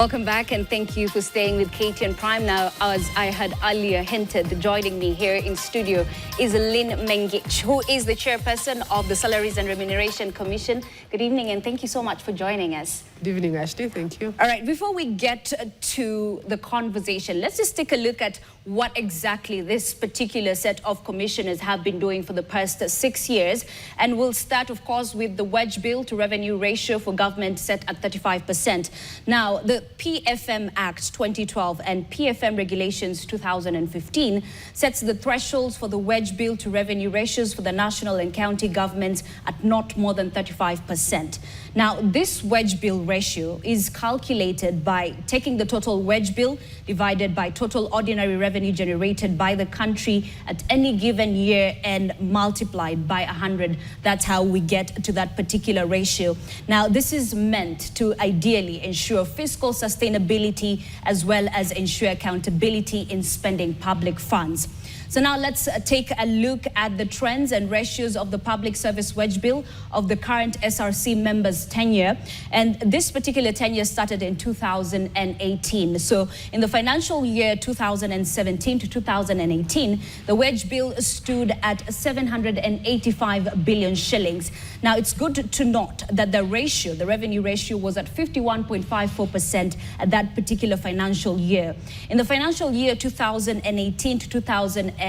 Welcome back, and thank you for staying with KTN Prime. Now, as I had earlier hinted, joining me here in studio is Lyn Mengich, who is the chairperson of the Salaries and Remuneration Commission. Good evening, and thank you so much for joining us. Good evening, Ashley. Thank you. All right, before we get to the conversation, let's just take a look at what exactly this particular set of commissioners have been doing for the past 6 years. And we'll start, of course, with the wedge bill to revenue ratio for government set at 35%. Now, the PFM Act 2012 and PFM Regulations 2015 sets the thresholds for the wedge bill to revenue ratios for the national and county governments at not more than 35%. Now, this wedge bill ratio is calculated by taking the total wedge bill divided by total ordinary revenue generated by the country at any given year and multiplied by 100. That's how we get to that particular ratio. Now, this is meant to ideally ensure fiscal sustainability as well as ensure accountability in spending public funds. So now let's take a look at the trends and ratios of the public service wedge bill of the current SRC members' tenure. And this particular tenure started in 2018. So in the financial year 2017 to 2018, the wedge bill stood at 785 billion shillings. Now, it's good to note that the ratio, the revenue ratio, was at 51.54% at that particular financial year. In the financial year 2018 to 2019,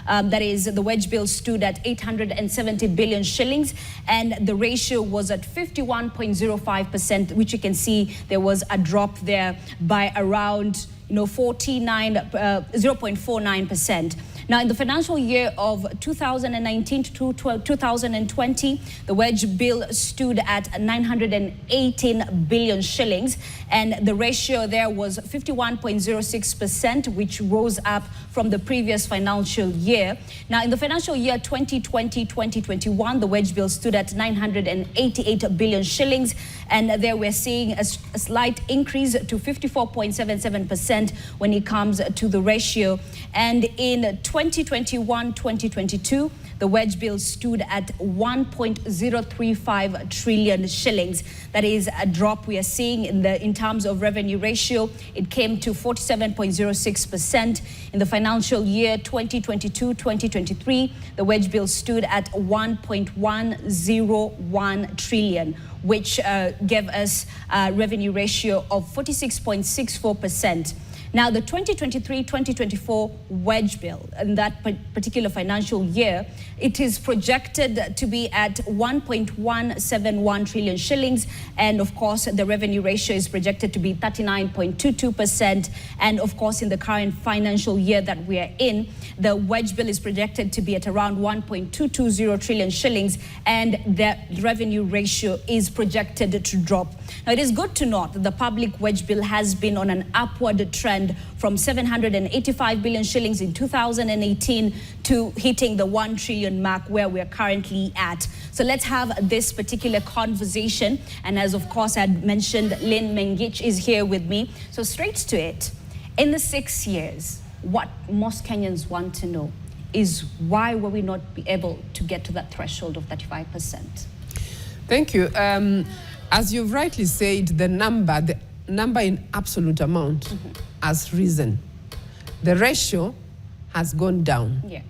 that is, the wedge bill stood at 870 billion shillings, and the ratio was at 51.05%, which you can see there was a drop there by around 0.49%. Now, in the financial year of 2019 to 2020, the wedge bill stood at 918 billion shillings, and the ratio there was 51.06%, which rose up from the previous financial year. Now, in the financial year 2020-2021, the wedge bill stood at 988 billion shillings, and there we're seeing a slight increase to 54.77% when it comes to the ratio. And in 2021-2022, the wedge bill stood at 1.035 trillion shillings. That is a drop we are seeing in terms of revenue ratio. It came to 47.06%. In the financial year 2022-2023, the wedge bill stood at 1.101 trillion, which gave us a revenue ratio of 46.64%. Now, the 2023-2024 wedge bill in that particular financial year, it is projected to be at 1.171 trillion shillings. And of course, the revenue ratio is projected to be 39.22%. And of course, in the current financial year that we are in, the wedge bill is projected to be at around 1.220 trillion shillings. And the revenue ratio is projected to drop. Now, it is good to note that the public wedge bill has been on an upward trend from 785 billion shillings in 2018 to hitting the 1 trillion mark where we're currently at. So let's have this particular conversation. And as of course I had mentioned, Lyn Mengich is here with me. So straight to it. In the 6 years, what most Kenyans want to know is why were we not be able to get to that threshold of 35%? Thank you. As you've rightly said, the number in absolute amount has risen. The ratio has gone down. Yeah.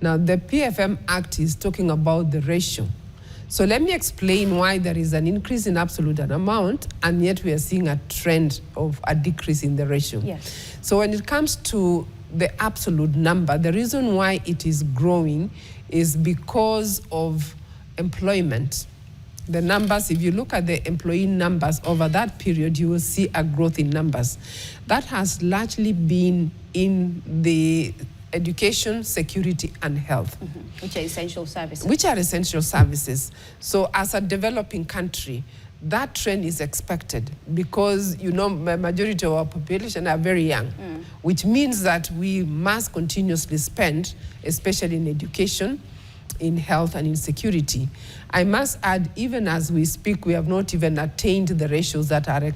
Now, the PFM Act is talking about the ratio. So let me explain why there is an increase in absolute amount, and yet we are seeing a trend of a decrease in the ratio. Yes. So when it comes to the absolute number, the reason why it is growing is because of employment. The numbers, if you look at the employee numbers over that period, you will see a growth in numbers. That has largely been in the education, security, and health. Which are essential services. Which are essential services. So as a developing country, that trend is expected because, the majority of our population are very young, which means that we must continuously spend, especially in education, in health and in security. I must add, even as we speak, we have not even attained the ratios that are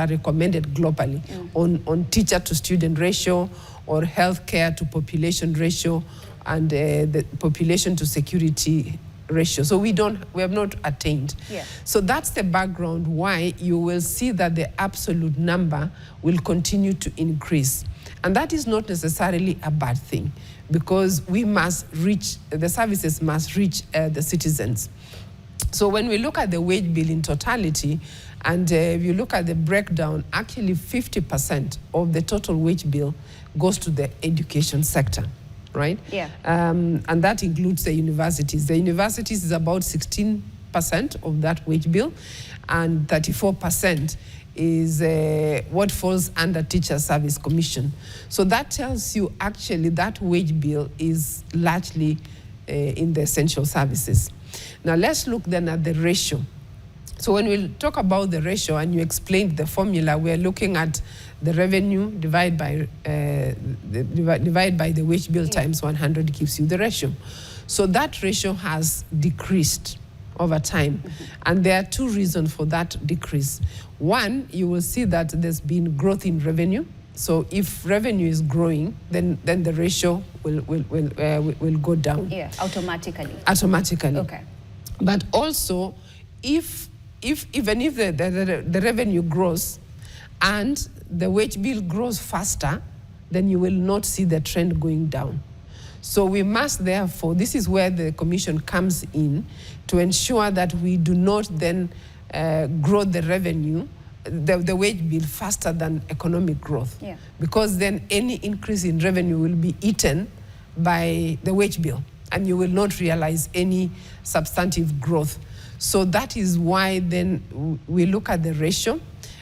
recommended globally on teacher to student ratio or healthcare to population ratio and the population to security ratio. So we have not attained. Yeah. So that's the background why you will see that the absolute number will continue to increase. And that is not necessarily a bad thing, because we must reach, the services must reach the citizens. So when we look at the wage bill in totality, and if you look at the breakdown, actually 50% of the total wage bill goes to the education sector, right? Yeah. And that includes the universities. The universities is about 16% of that wage bill, and 34% is what falls under Teacher Service Commission. So that tells you actually that wage bill is largely in the essential services. Now let's look then at the ratio. So when we talk about the ratio, and you explained the formula, we're looking at the revenue divided by the wage bill times 100 gives you the ratio. So that ratio has decreased over time. And there are two reasons for that decrease. One, you will see that there's been growth in revenue. So if revenue is growing, then the ratio will go down. Yeah, automatically. Automatically. Okay. But also, even if the revenue grows and the wage bill grows faster, then you will not see the trend going down. So we must therefore, this is where the Commission comes in to ensure that we do not then grow the revenue, the wage bill faster than economic growth. Yeah. Because then any increase in revenue will be eaten by the wage bill, and you will not realize any substantive growth. So that is why then we look at the ratio,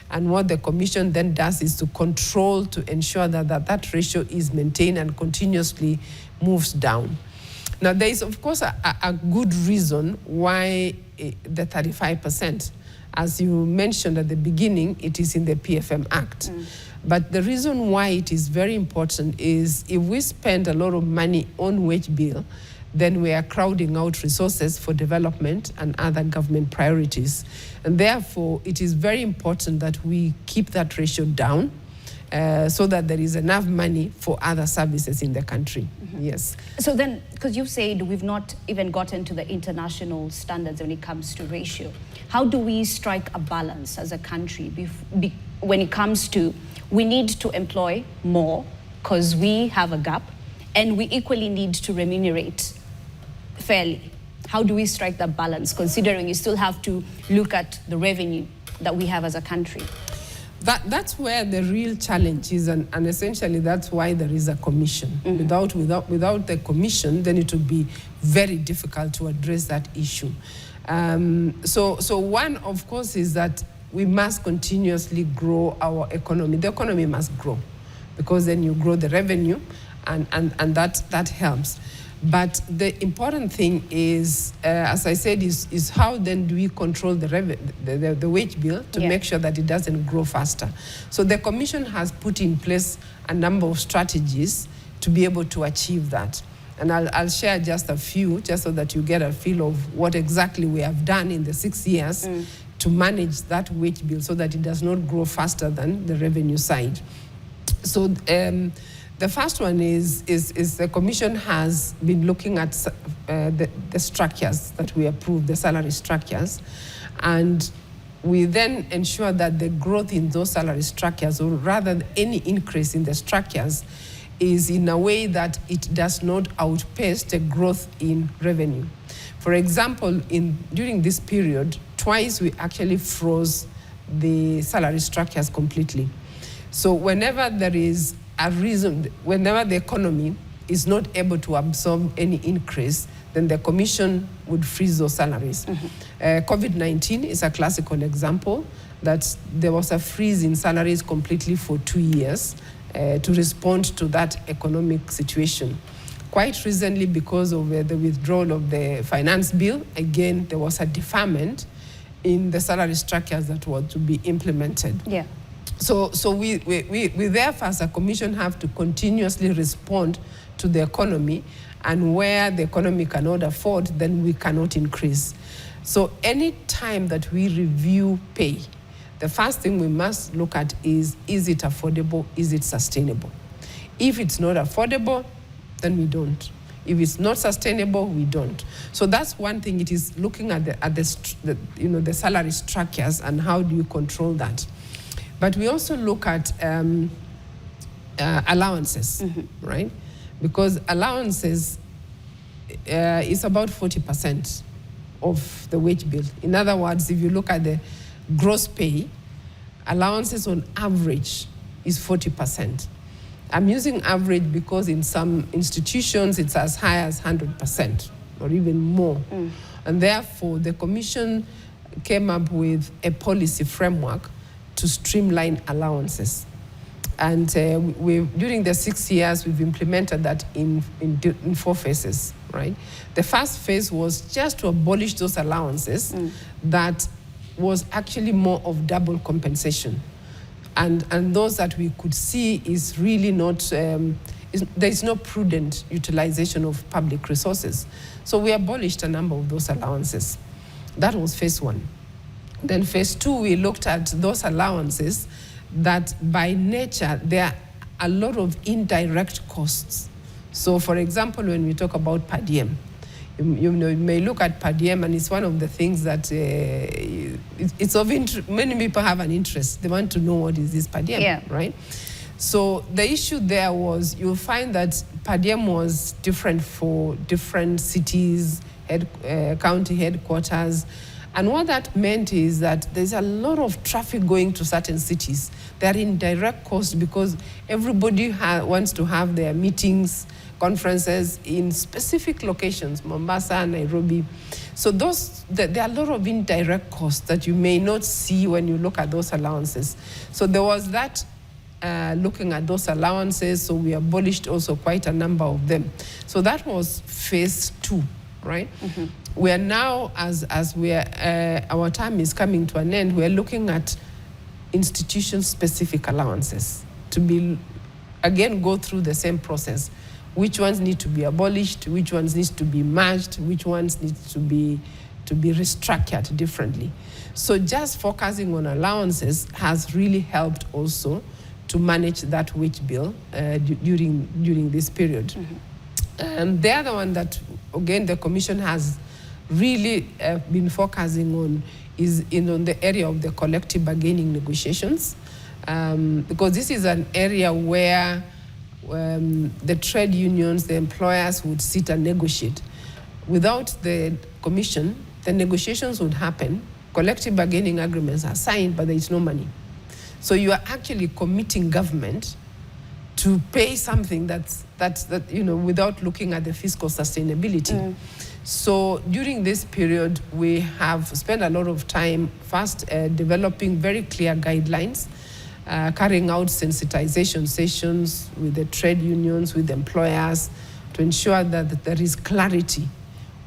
and what the Commission then does is to control, to ensure that ratio is maintained and continuously moves down. Now there is of course a good reason why the 35%. As you mentioned at the beginning, it is in the PFM Act. But the reason why it is very important is if we spend a lot of money on wage bill, then we are crowding out resources for development and other government priorities. And therefore, it is very important that we keep that ratio down so that there is enough money for other services in the country. Yes. So then, because you said we've not even gotten to the international standards when it comes to ratio, how do we strike a balance as a country when it comes to we need to employ more because we have a gap, and we equally need to remunerate fairly? How do we strike that balance, considering you still have to look at the revenue that we have as a country? That's where the real challenge is, and essentially that's why there is a commission. Without the commission, then it would be very difficult to address that issue. So one, of course, is that we must continuously grow our economy. The economy must grow, because then you grow the revenue, and that helps. But the important thing is, as I said, is how then do we control the wage bill to make sure that it doesn't grow faster. So the Commission has put in place a number of strategies to be able to achieve that. And I'll share just a few, just so that you get a feel of what exactly we have done in the 6 years to manage that wage bill so that it does not grow faster than the revenue side. So the first one is the Commission has been looking at the structures that we approve, the salary structures, and we then ensure that the growth in those salary structures, or rather any increase in the structures, is in a way that it does not outpace the growth in revenue. For example, during this period, twice we actually froze the salary structures completely. So whenever there is a reason, whenever the economy is not able to absorb any increase, then the Commission would freeze those salaries. COVID-19 is a classical example that there was a freeze in salaries completely for 2 years to respond to that economic situation. Quite recently, because of the withdrawal of the finance bill, again, there was a deferment in the salary structures that were to be implemented. Yeah. So we therefore, as a Commission, have to continuously respond to the economy, and where the economy cannot afford, then we cannot increase. So any time that we review pay, the first thing we must look at is it affordable, is it sustainable? If it's not affordable, then we don't. If it's not sustainable, we don't. So that's one thing. It is looking at the salary structures and how do you control that. But we also look at allowances, right? Because allowances is about 40% of the wage bill. In other words, if you look at the gross pay, allowances on average is 40%. I'm using average because in some institutions it's as high as 100% or even more. And therefore, the Commission came up with a policy framework to streamline allowances. And during the 6 years, we've implemented that in 4 phases, right? The first phase was just to abolish those allowances that was actually more of double compensation. And those that we could see is really not, there is no prudent utilization of public resources. So we abolished a number of those allowances. That was phase 1. Then phase 2, we looked at those allowances that by nature, there are a lot of indirect costs. So for example, when we talk about per diem, you may look at per diem, and it's one of the things that it's of interest. Many people have an interest. They want to know what is this per diem, right? So the issue there was, you'll find that per diem was different for different cities, county headquarters. And what that meant is that there's a lot of traffic going to certain cities. They're in direct cost because everybody wants to have their meetings, conferences in specific locations, Mombasa, Nairobi. So there are a lot of indirect costs that you may not see when you look at those allowances. So there was that looking at those allowances, so we abolished also quite a number of them. So that was phase 2, right? We are now, as our time is coming to an end, we are looking at institution-specific allowances to go through the same process. Which ones need to be abolished, which ones need to be merged, which ones need to be restructured differently. So just focusing on allowances has really helped also to manage that wage bill during this period. And the other one that, again, the Commission has really been focusing on is on the area of the collective bargaining negotiations, because this is an area where the trade unions, the employers would sit and negotiate. Without the Commission, the negotiations would happen, collective bargaining agreements are signed, but there is no money. So you are actually committing government to pay something that's without looking at the fiscal sustainability. So during this period, we have spent a lot of time first developing very clear guidelines, carrying out sensitization sessions with the trade unions, with employers, to ensure that there is clarity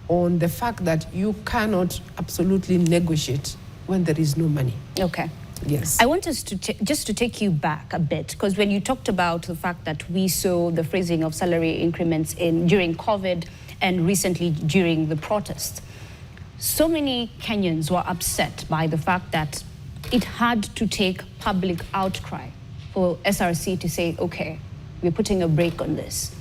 on the fact that you cannot absolutely negotiate when there is no money. Okay. Yes. I want us to just to take you back a bit, because when you talked about the fact that we saw the freezing of salary increments during COVID and recently during the protest, so many Kenyans were upset by the fact that it had to take public outcry for SRC to say, okay, we're putting a brake on this.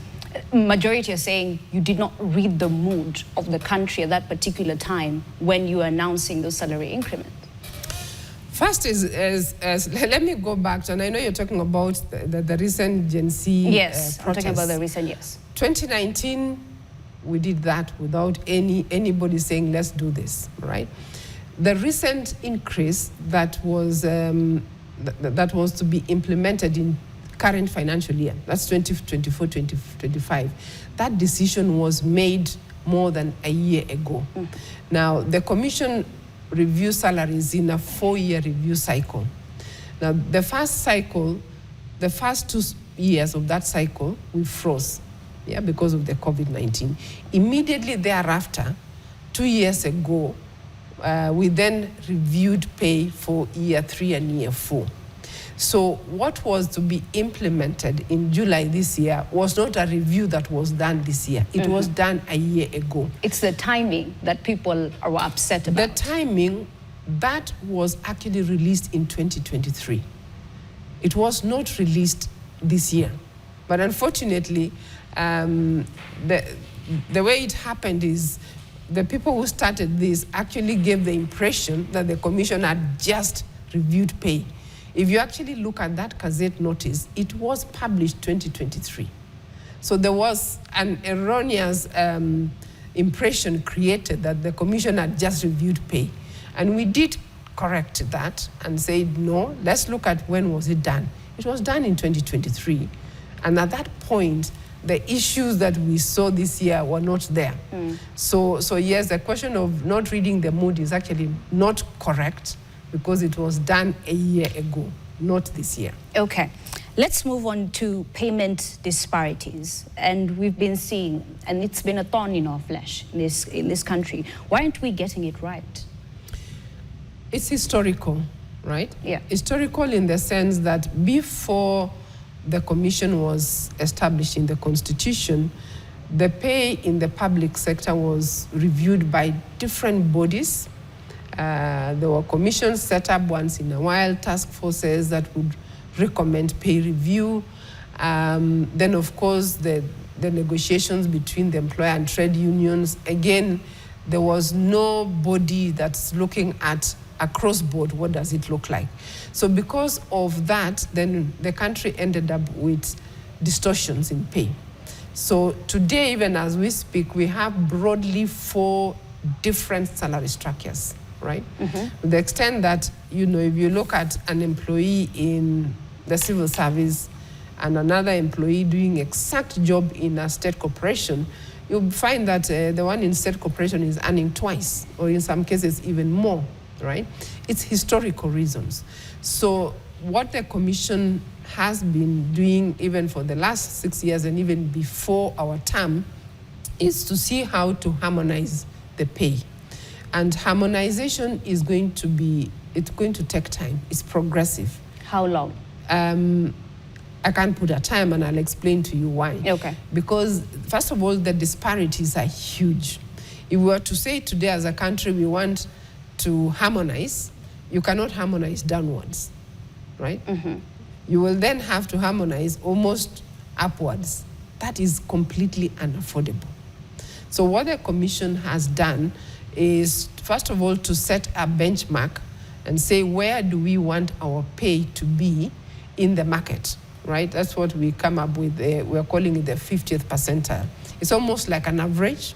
Majority are saying you did not read the mood of the country at that particular time when you were announcing those salary increments. First let me go back to, and I know you're talking about the recent Gen Z Yes, protests. I'm talking about the recent, yes. 2019, we did that without anybody saying, let's do this, right? The recent increase that was to be implemented in current financial year, that's 2024-2025, that decision was made more than a year ago. Now, the Commission reviews salaries in a 4-year review cycle. Now, the first 2 years of that cycle, we froze, because of the COVID-19. Immediately thereafter, 2 years ago, we then reviewed pay for year 3 and year 4. So what was to be implemented in July this year was not a review that was done this year. It was done a year ago. It's the timing that people are upset about. The timing, that was actually released in 2023. It was not released this year. But unfortunately, the way it happened is the people who started this actually gave the impression that the commission had just reviewed pay. If you actually look at that Gazette notice, it was published 2023. So there was an erroneous impression created that the commission had just reviewed pay. And we did correct that and said, no, let's look at when was it done. It was done in 2023. And at that point, the issues that we saw this year were not there. So yes, the question of not reading the mood is actually not correct because it was done a year ago, not this year. Okay. Let's move on to payment disparities. And we've been seeing, and it's been a thorn in our flesh in this country. Why aren't we getting it right? It's historical, right? Yeah. Historical in the sense that before the commission was established in the Constitution, the pay in the public sector was reviewed by different bodies. There were commissions set up once in a while, task forces that would recommend pay review. Then, of course, the negotiations between the employer and trade unions. Again, there was no body that's looking at across board, what does it look like? So because of that, then the country ended up with distortions in pay. So today, even as we speak, we have broadly 4 different salary structures, right? To the extent that, you know, if you look at an employee in the civil service and another employee doing exact job in a state corporation, you'll find that the one in state corporation is earning twice, or in some cases even more, right? It's historical reasons. So what the commission has been doing even for the last 6 years and even before our term is to see how to harmonize the pay. And harmonization is going to be, it's going to take time. It's progressive. How long? I can't put a time, and I'll explain to you why. Okay. Because first of all, the disparities are huge. If we were to say today as a country we want to harmonize, you cannot harmonize downwards, right? You will then have to harmonize almost upwards. That is completely unaffordable. So what the commission has done is, first of all, to set a benchmark and say, where do we want our pay to be in the market, right? That's what we come up with. We're calling it the 50th percentile. It's almost like an average,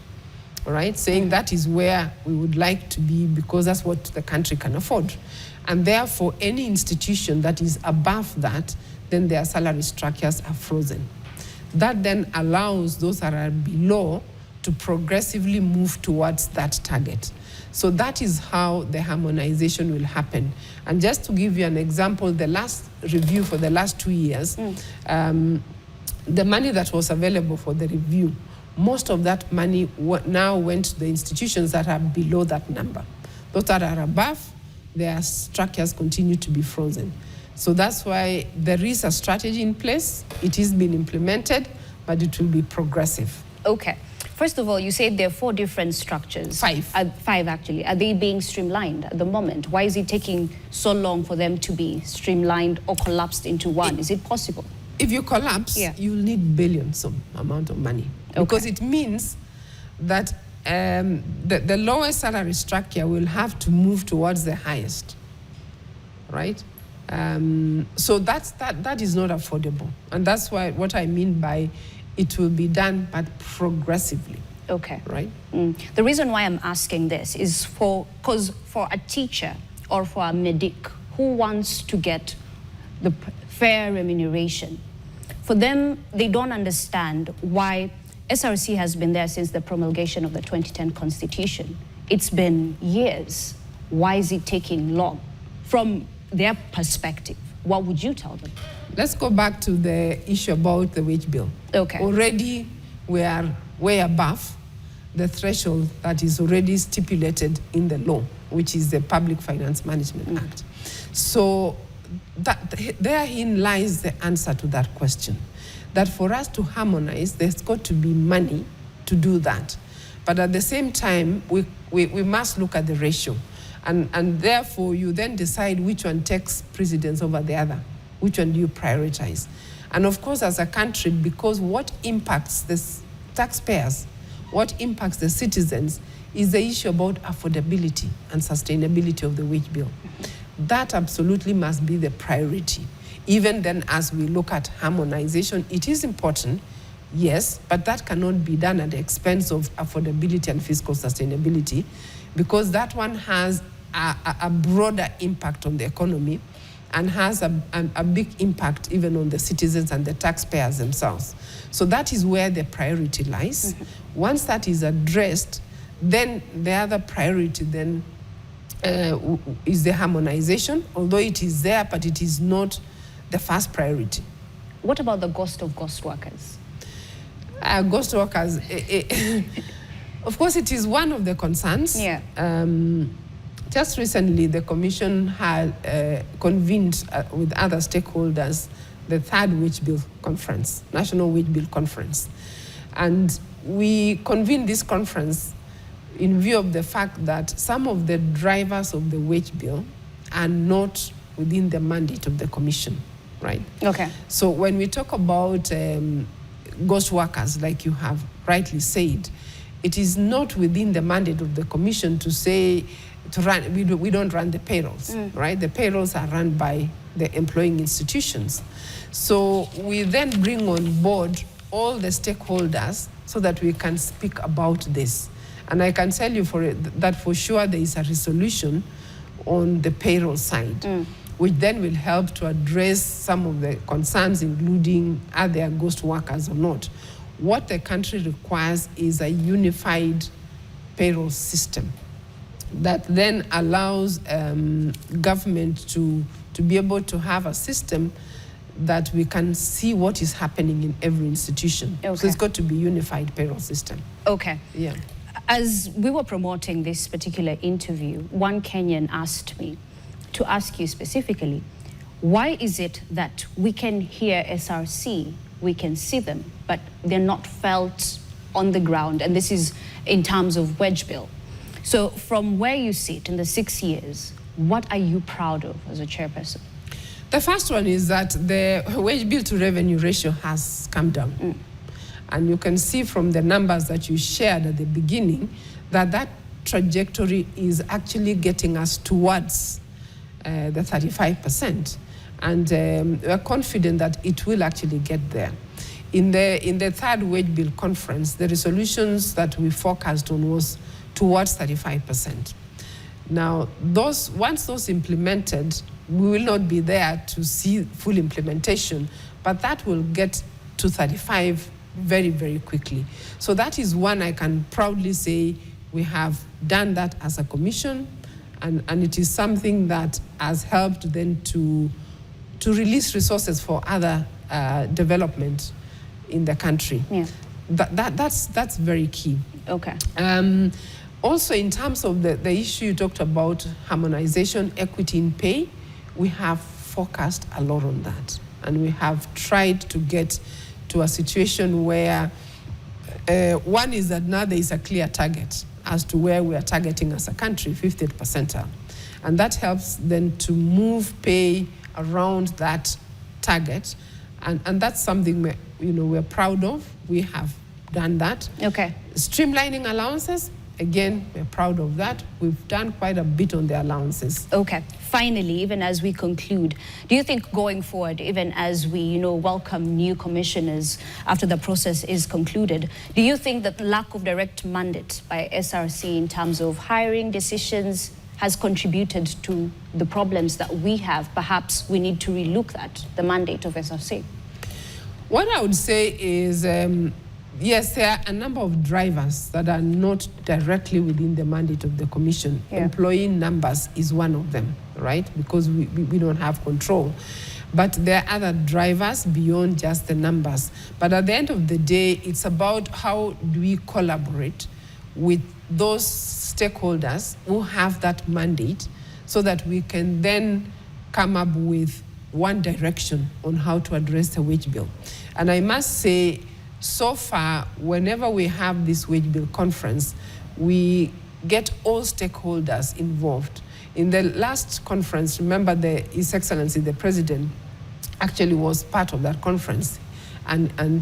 right? Saying that is where we would like to be because that's what the country can afford. And therefore, any institution that is above that, then their salary structures are frozen. That then allows those that are below to progressively move towards that target. So that is how the harmonization will happen. And just to give you an example, the last review for the last 2 years, the money that was available for the review, most of that money now went to the institutions that are below that number. Those that are above, their structures continue to be frozen. So that's why there is a strategy in place. It is being implemented, but it will be progressive. Okay. First of all, you said there are 4 different structures. 5. 5, actually. Are they being streamlined at the moment? Why is it taking so long for them to be streamlined or collapsed into one? Is it possible? If you collapse, you'll need billions of amount of money. Okay. Because it means that the lowest salary structure will have to move towards the highest, right? So that is not affordable. And that's why what I mean by it will be done, but progressively. Okay. Right? The reason why I'm asking this is because for a teacher or for a medic who wants to get the fair remuneration, for them, they don't understand why SRC has been there since the promulgation of the 2010 Constitution. It's been years. Why is it taking long? From their perspective, what would you tell them? Let's go back to the issue about the wage bill. Okay. Already we are way above the threshold that is already stipulated in the law, which is the Public Finance Management Act. So therein lies the answer to that question. That for us to harmonize, there's got to be money to do that. But at the same time, we must look at the ratio. And therefore, you then decide which one takes precedence over the other. Which one do you prioritize? And of course, as a country, because what impacts the taxpayers what impacts the citizens is the issue about affordability and sustainability of the wage bill. That absolutely must be the priority. Even then, as we look at harmonization, it is important, yes, but that cannot be done at the expense of affordability and fiscal sustainability, because that one has a broader impact on the economy and has a big impact even on the citizens and the taxpayers themselves. So that is where the priority lies. Once that is addressed, then the other priority then is the harmonization, although it is there, but it is not the first priority. What about the ghost of ghost workers? Ghost workers, of course, it is one of the concerns. Yeah. Just recently, the Commission had convened with other stakeholders the third wage bill conference, National Wage Bill Conference. And we convened this conference in view of the fact that some of the drivers of the wage bill are not within the mandate of the Commission, right? Okay. So when we talk about ghost workers, like you have rightly said, it is not within the mandate of the Commission to say, to run, we don't run the payrolls, right? The payrolls are run by the employing institutions. So we then bring on board all the stakeholders so that we can speak about this. And I can tell you that for sure there is a resolution on the payroll side, which then will help to address some of the concerns, including are there ghost workers or not. What the country requires is a unified payroll system that then allows government to be able to have a system that we can see what is happening in every institution. Okay. So it's got to be unified payroll system. Okay. Yeah. As we were promoting this particular interview, one Kenyan asked me to ask you specifically, why is it that we can hear SRC, we can see them, but they're not felt on the ground? And this is in terms of wage bill. So from where you sit in the 6 years, what are you proud of as a chairperson? The first one is that the wage bill to revenue ratio has come down. And you can see from the numbers that you shared at the beginning that that trajectory is actually getting us towards the 35%. And we're confident that it will actually get there. In the third wage bill conference, the resolutions that we focused on was towards 35%. Now, once those implemented, we will not be there to see full implementation, but that will get to 35 very, very quickly. So that is one I can proudly say we have done that as a commission, and it is something that has helped then to release resources for other development in the country. Yeah. That's very key. Okay. Also, in terms of the issue you talked about, harmonization, equity in pay, we have focused a lot on that. And we have tried to get to a situation where one is that now there is a clear target as to where we are targeting as a country, 50th percentile. And that helps then to move pay around that target. And that's something we're proud of. We have done that. Okay. Streamlining allowances, again, we're proud of that. We've done quite a bit on the allowances. Okay. Finally, even as we conclude, do you think going forward, even as we welcome new commissioners after the process is concluded, do you think that the lack of direct mandate by SRC in terms of hiring decisions has contributed to the problems that we have? Perhaps we need to relook the mandate of SRC. What I would say is, yes, there are a number of drivers that are not directly within the mandate of the Commission. Yeah. Employee numbers is one of them, right? Because we don't have control. But there are other drivers beyond just the numbers. But at the end of the day, it's about how do we collaborate with those stakeholders who have that mandate so that we can then come up with one direction on how to address the wage bill. And I must say, so far, whenever we have this wage bill conference, we get all stakeholders involved. In the last conference, remember His Excellency, the President, actually was part of that conference. And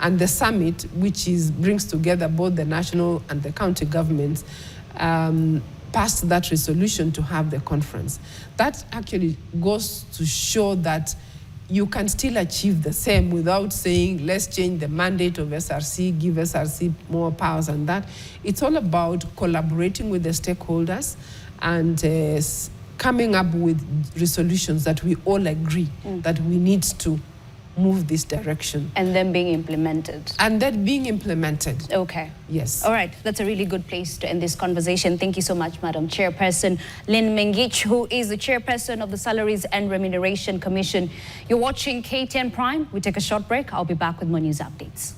And the summit, which brings together both the national and the county governments, passed that resolution to have the conference. That actually goes to show that you can still achieve the same without saying, let's change the mandate of SRC, give SRC more powers than that. It's all about collaborating with the stakeholders and coming up with resolutions that we all agree that we need to move this direction. And then being implemented. And then being implemented. Okay. Yes. All right. That's a really good place to end this conversation. Thank you so much, Madam Chairperson Lyn Mengich, who is the Chairperson of the Salaries and Remuneration Commission. You're watching KTN Prime. We take a short break. I'll be back with more news updates.